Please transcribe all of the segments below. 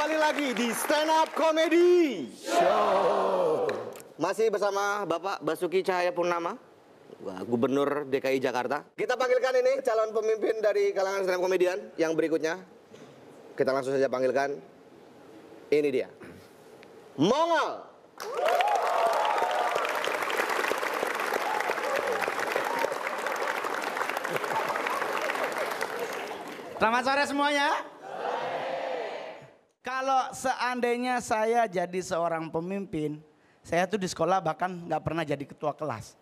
Kembali lagi di Stand Up Comedy Show. Masih bersama Bapak Basuki Cahayapurnama, Gubernur DKI Jakarta. Kita panggilkan ini calon pemimpin dari kalangan stand up komedian yang berikutnya. Kita langsung saja panggilkan. Ini dia, Mongol. Selamat sore semuanya. Kalau seandainya saya jadi seorang pemimpin, saya tuh di sekolah bahkan nggak pernah jadi ketua kelas.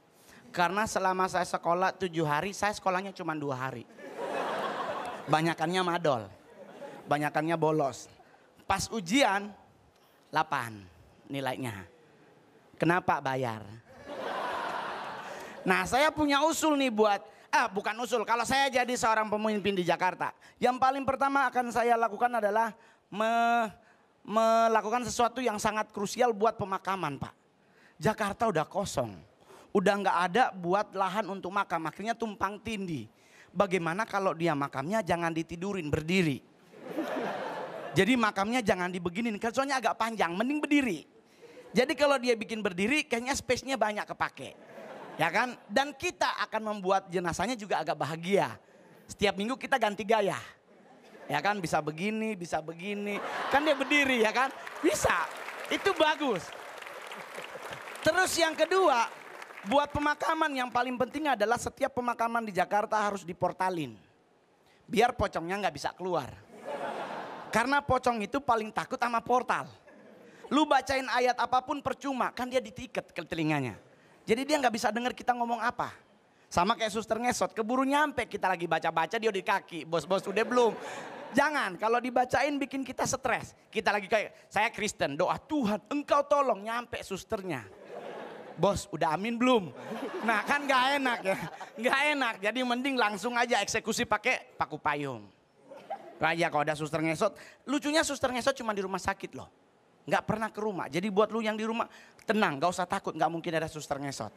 Karena selama saya sekolah 7 hari, saya sekolahnya cuma 2 hari. Banyakannya madol, banyakannya bolos. Pas ujian, 8 nilainya. Kenapa bayar? Nah, saya punya usul nih bukan usul. Kalau saya jadi seorang pemimpin di Jakarta, yang paling pertama akan saya lakukan adalah melakukan sesuatu yang sangat krusial buat pemakaman, Pak. Jakarta udah kosong, udah nggak ada buat lahan untuk makam, akhirnya tumpang tindih. Bagaimana kalau dia makamnya jangan ditidurin, berdiri. Jadi makamnya jangan dibeginin, soalnya agak panjang, mending berdiri. Jadi kalau dia bikin berdiri, kayaknya space-nya banyak kepake. Ya kan? Dan kita akan membuat jenazahnya juga agak bahagia. Setiap minggu kita ganti gaya. Ya kan, bisa begini, bisa begini. Kan dia berdiri ya kan? Bisa. Itu bagus. Terus yang kedua, buat pemakaman yang paling penting adalah setiap pemakaman di Jakarta harus diportalin. Biar pocongnya nggak bisa keluar. Karena pocong itu paling takut sama portal. Lu bacain ayat apapun percuma, kan dia ditiket ke telinganya. Jadi dia nggak bisa dengar kita ngomong apa. Sama kayak suster ngesot, keburu nyampe kita lagi baca-baca dia di kaki. Bos-bos udah belum? Jangan, kalau dibacain bikin kita stres. Kita lagi kayak, saya Kristen, doa Tuhan engkau tolong, nyampe susternya. Bos udah amin belum? Nah kan gak enak ya, gak enak. Jadi mending langsung aja eksekusi pakai paku payung. Raja kalau ada suster ngesot, lucunya suster ngesot cuma di rumah sakit loh. Gak pernah ke rumah, jadi buat lu yang di rumah tenang, gak usah takut, gak mungkin ada suster ngesot.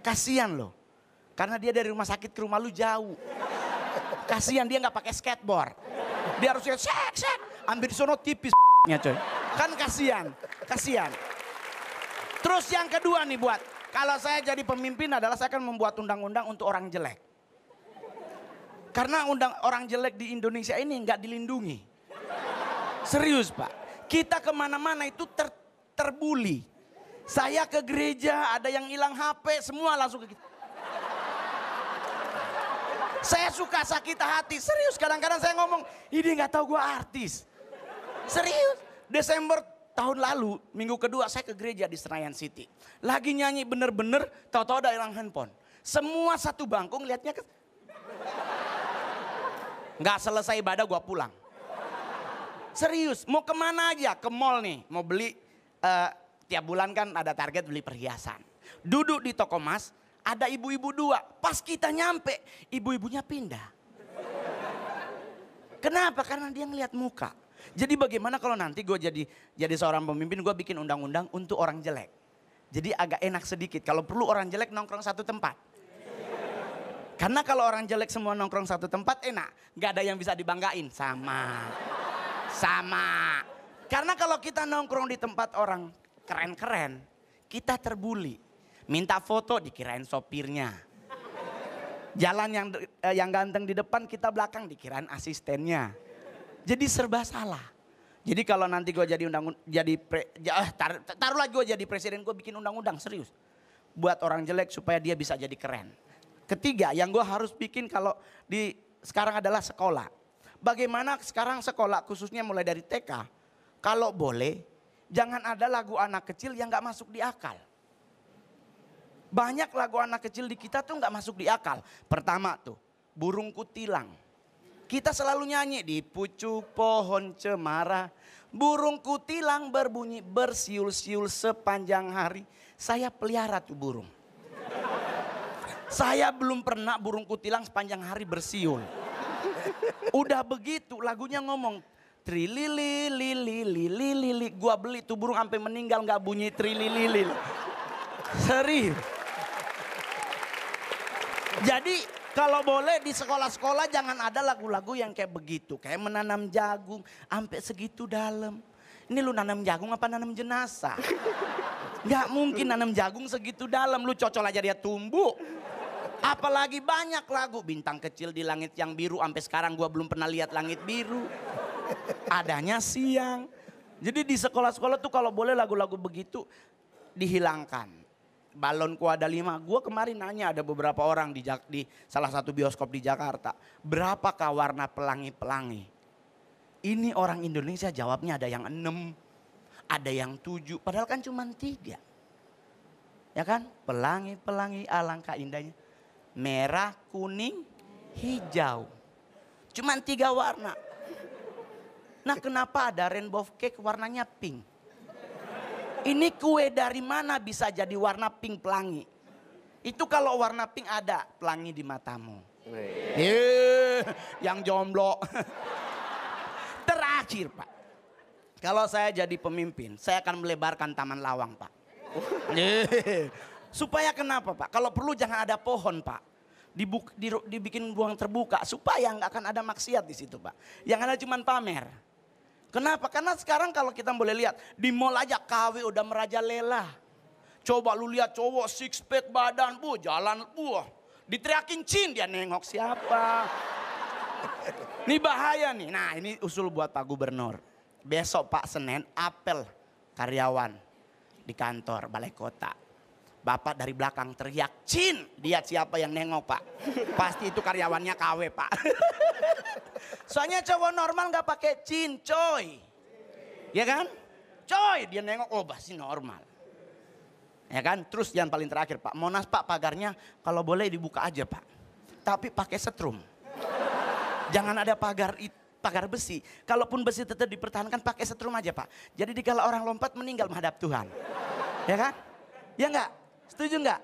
Kasian loh, karena dia dari rumah sakit ke rumah lu jauh. Kasian dia gak pakai skateboard. Dia harus ambil di sono tipis coy. Kan kasihan. Terus yang kedua nih kalau saya jadi pemimpin adalah saya akan membuat undang-undang untuk orang jelek. Karena orang jelek di Indonesia ini nggak dilindungi. Serius Pak, kita kemana-mana itu terbuli. Saya ke gereja ada yang hilang HP, semua langsung ke kita. Saya suka sakit hati, serius kadang-kadang saya ngomong, ini nggak tahu gue artis. Serius, Desember tahun lalu, minggu kedua saya ke gereja di Senayan City. Lagi nyanyi bener-bener, tahu-tahu ada hilang handphone. Semua satu bangku ngeliatnya ke... Nggak selesai ibadah gue pulang. Serius, mau kemana aja, ke mall nih, mau beli, tiap bulan kan ada target beli perhiasan. Duduk di toko emas, ada ibu-ibu 2, pas kita nyampe, ibu-ibunya pindah. Kenapa? Karena dia ngeliat muka. Jadi bagaimana kalau nanti gue jadi seorang pemimpin, gue bikin undang-undang untuk orang jelek. Jadi agak enak sedikit, kalau perlu orang jelek nongkrong satu tempat. Karena kalau orang jelek semua nongkrong satu tempat enak, gak ada yang bisa dibanggain. Sama. Karena kalau kita nongkrong di tempat orang keren-keren, kita terbuli. Minta foto dikirain sopirnya. Jalan yang ganteng di depan, kita belakang dikirain asistennya. Jadi serba salah. Jadi kalau nanti gue taruhlah gue jadi presiden, gue bikin undang-undang serius. Buat orang jelek supaya dia bisa jadi keren. Ketiga yang gue harus bikin kalau sekarang adalah sekolah. Bagaimana sekarang sekolah khususnya mulai dari TK. Kalau boleh jangan ada lagu anak kecil yang gak masuk di akal. Banyak lagu anak kecil di kita tuh gak masuk di akal. Pertama tuh, burung kutilang. Kita selalu nyanyi di pucuk pohon cemara. Burung kutilang berbunyi bersiul-siul sepanjang hari. Saya pelihara tuh burung. Saya belum pernah burung kutilang sepanjang hari bersiul. Udah begitu lagunya ngomong. Trilili lili lili lili. Gua beli tuh burung sampai meninggal gak bunyi trilili lili. Serius. Jadi kalau boleh di sekolah-sekolah jangan ada lagu-lagu yang kayak begitu. Kayak menanam jagung sampai segitu dalam. Ini lu nanam jagung apa nanam jenazah? Nggak mungkin nanam jagung segitu dalam, lu cocol aja dia tumbuh. Apalagi banyak lagu, bintang kecil di langit yang biru, sampai sekarang gua belum pernah lihat langit biru. Adanya siang. Jadi di sekolah-sekolah tuh kalau boleh lagu-lagu begitu dihilangkan. Balonku ada 5. Gua kemarin nanya ada beberapa orang di salah satu bioskop di Jakarta. Berapakah warna pelangi-pelangi? Ini orang Indonesia jawabnya ada yang 6, ada yang 7, padahal kan cuma 3. Ya kan? Pelangi-pelangi alangkah indahnya. Merah, kuning, hijau. Cuma 3 warna. Nah kenapa ada rainbow cake warnanya pink? Ini kue dari mana bisa jadi warna pink pelangi? Itu kalau warna pink ada pelangi di matamu. Yang jomblo. Terakhir Pak, kalau saya jadi pemimpin, saya akan melebarkan Taman Lawang Pak. Supaya kenapa Pak? Kalau perlu jangan ada pohon Pak. Dibikin ruang terbuka supaya nggak akan ada maksiat di situ Pak. Yang ada cuma pamer. Kenapa? Karena sekarang kalau kita boleh lihat di mall aja KW udah merajalela. Coba lu lihat cowok six pack badan, jalan, diteriakin Cin, dia nengok siapa? Ini bahaya nih. Nah ini usul buat Pak Gubernur. Besok Pak Senin apel karyawan di kantor balai kota. Bapak dari belakang teriak, Cin, lihat siapa yang nengok Pak. Pasti itu karyawannya KW Pak. Soalnya cowok normal gak pakai Cin coy. Ya kan? Coy dia nengok, oh pasti normal. Ya kan? Terus yang paling terakhir Pak, Monas Pak pagarnya kalau boleh dibuka aja Pak. Tapi pakai setrum. Jangan ada pagar besi. Kalaupun besi tetap dipertahankan pakai setrum aja Pak. Jadi dikala orang lompat meninggal menghadap Tuhan. Ya kan? Ya enggak? Setuju enggak?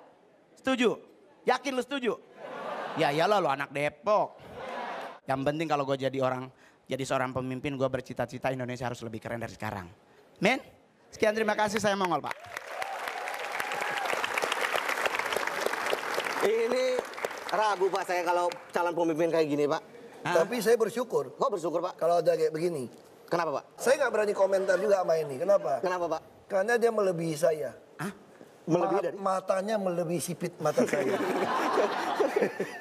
Setuju? Yakin lu setuju? Ya iyalah lu anak Depok. Yang penting kalau gue jadi seorang pemimpin, gue bercita-cita Indonesia harus lebih keren dari sekarang. Men, sekian terima kasih, saya mongol Pak. Ini ragu Pak saya kalau calon pemimpin kayak gini Pak. Tapi saya bersyukur. Kok bersyukur Pak? Kalau ada kayak begini. Kenapa Pak? Saya nggak berani komentar juga sama ini. Kenapa? Kenapa Pak? Karena dia melebihi saya. Hah? Melebihi dari? Matanya melebihi sipit mata saya.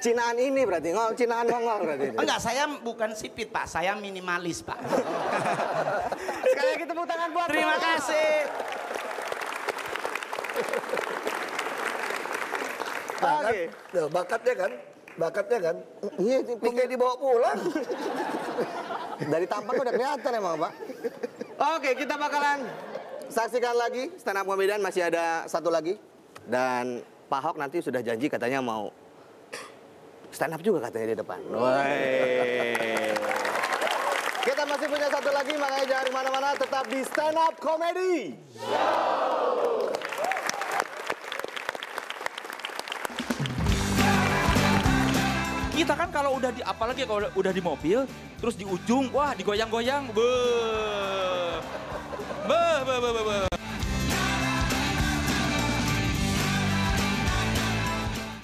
Cinaan ini berarti, cinaan mongol berarti. Enggak, saya bukan sipit Pak, saya minimalis Pak. Sekali lagi tepuk tangan buat Terima kasih. Oke. Tuh, bakatnya kan? Bakatnya kan? Iya, Tinggal dibawa pulang. dari tampang udah kelihatan emang Pak. Oke, kita bakalan saksikan lagi stand up comedian, masih ada satu lagi. Dan Pak Ahok nanti sudah janji katanya mau stand up juga katanya di depan. Kita masih punya satu lagi, makanya jangan kemana-mana, tetap di stand up comedy. Kita kan kalau udah apalagi kalau udah di mobil, terus di ujung, wah digoyang-goyang, beuh.